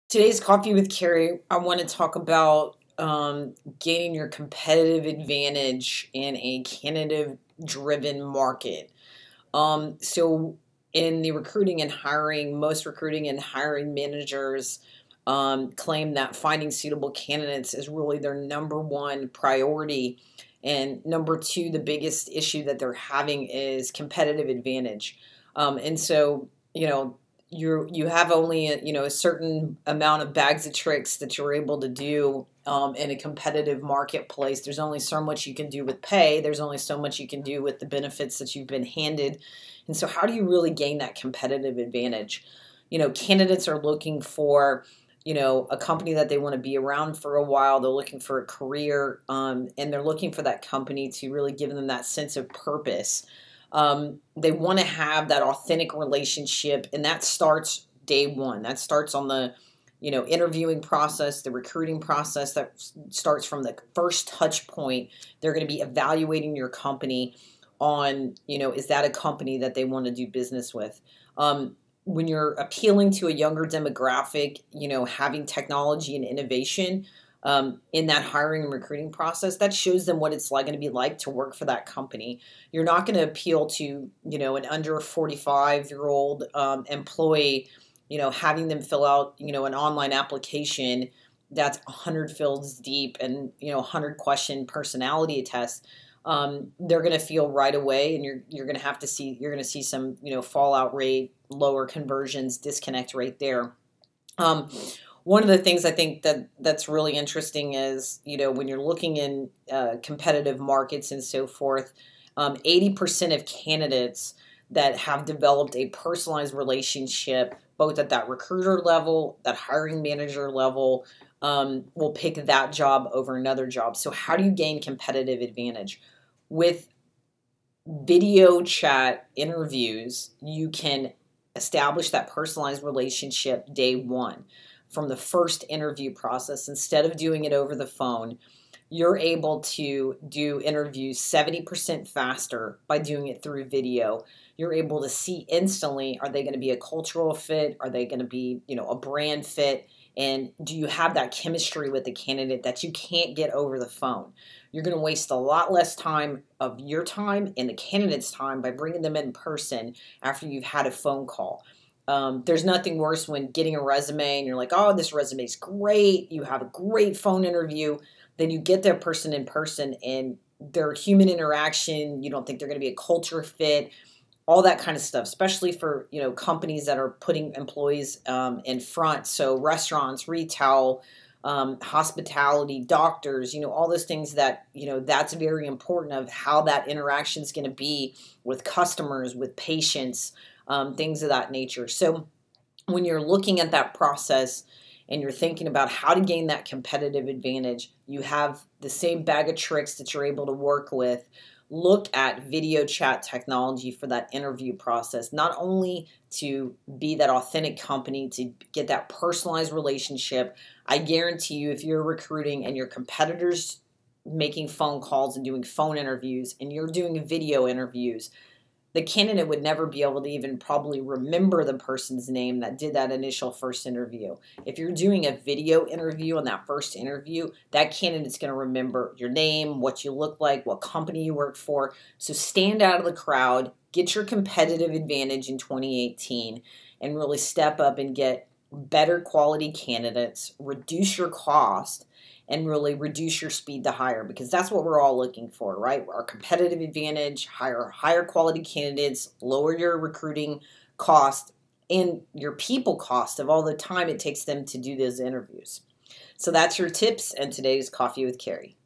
Today's Coffee with Carrie, I want to talk about gaining your competitive advantage in a candidate driven market. So, in the recruiting and hiring, most recruiting and hiring managers claim that finding suitable candidates is really their number one priority. And number two, the biggest issue that they're having is competitive advantage. You have only a certain amount of bags of tricks that you're able to do in a competitive marketplace. There's only so much you can do with pay. There's only so much you can do with the benefits that you've been handed. And so how do you really gain that competitive advantage? Candidates are looking for a company that they want to be around for a while. They're looking for a career, and they're looking for that company to really give them that sense of purpose. They want to have that authentic relationship, and that starts day one. That starts on the interviewing process, the recruiting process. That starts from the first touch point. They're going to be evaluating your company on, is that a company that they want to do business with? When you're appealing to a younger demographic, having technology and innovation in that hiring and recruiting process, that shows them what it's going to be like to work for that company. You're not going to appeal to, an under 45-year-old employee, having them fill out, an online application that's 100 fields deep and, 100 question personality test. They're going to feel right away, and you're going to see some, fallout rate, lower conversions, disconnect rate there. One of the things I think that's really interesting is, when you're looking in competitive markets and so forth, 80% of candidates that have developed a personalized relationship, both at that recruiter level, that hiring manager level, will pick that job over another job. So how do you gain competitive advantage? With video chat interviews, you can establish that personalized relationship day one. From the first interview process, instead of doing it over the phone, you're able to do interviews 70% faster by doing it through video. You're able to see instantly, are they going to be a cultural fit? Are they going to be, a brand fit? And do you have that chemistry with the candidate that you can't get over the phone? You're going to waste a lot less time of your time and the candidate's time by bringing them in person after you've had a phone call. There's nothing worse when getting a resume and you're like, oh, this resume is great. You have a great phone interview. Then you get that person in person and their human interaction, you don't think they're going to be a culture fit, all that kind of stuff, especially for, companies that are putting employees in front. So restaurants, retail, hospitality, doctors, all those things that, that's very important of how that interaction is going to be with customers, with patients, things of that nature. So when you're looking at that process and you're thinking about how to gain that competitive advantage, you have the same bag of tricks that you're able to work with. Look at video chat technology for that interview process, not only to be that authentic company, to get that personalized relationship. I guarantee you, if you're recruiting and your competitors making phone calls and doing phone interviews and you're doing video interviews, the candidate would never be able to even probably remember the person's name that did that initial first interview. If you're doing a video interview on that first interview, that candidate's going to remember your name, what you look like, what company you work for. So stand out of the crowd, get your competitive advantage in 2018, and really step up and get better quality candidates, reduce your cost, and really reduce your speed to hire, because that's what we're all looking for, right? Our competitive advantage, higher quality candidates, lower your recruiting cost and your people cost of all the time it takes them to do those interviews. So that's your tips and today's Coffee with Carrie.